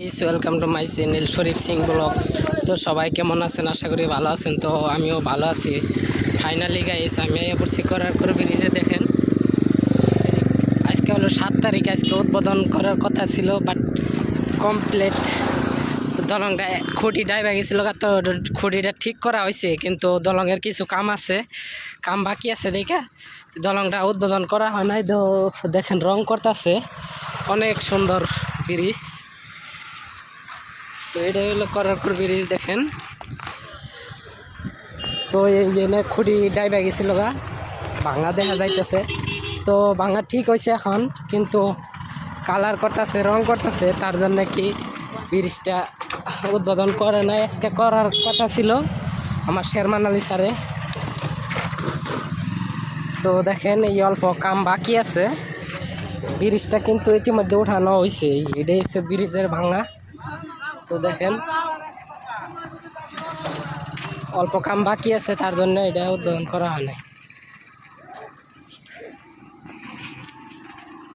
Welcome to my channel Sharif Singh blog. তো সবাই কেমন আছেন? আশা করি ভালো আছেন। তো আমিও ভালো আছি। ফাইনালি গাইস আমি পড়ছি করার করে ব্রিজে দেখেন, আজকে হলো 7 তারিখ। আজকে উদ্বোধন করার কথা ছিল, বাট কমপ্লিট দলংটা খুঁটি ডাইবা গেছিল, তো খুঁটিটা ঠিক করা হয়েছে, কিন্তু দলংয়ের কিছু কাম আছে, কাম বাকি আছে দেখে দলংটা উদ্বোধন করা হয় নাই। তো দেখেন রং করতেছে, অনেক সুন্দর ব্রিজ। তো এটা হলো করারপুর ব্রিজ দেখেন। তো এই জন্য খুঁটি ডাইবা গেছিল গা, ভাঙা দেখা যাইতেছে। তো ভাঙা ঠিক হয়েছে এখন, কিন্তু কালার করতেছে, রং করতেছে, তার জন্য কি ব্রিজটা উদ্বোধন করে নাই। আজকে করার কথা ছিল আমার শেরমান আলী স্যারে। তো দেখেন এই অল্প কাম বাকি আছে, ব্রিজটা কিন্তু ইতিমধ্যে উঠানো হয়েছে। এটাই হচ্ছে ব্রিজের ভাঙা। তো দেখেন অল্প কাম বাকি আছে, তার জন্য এটা উদ্বোধন করা হয় নাই।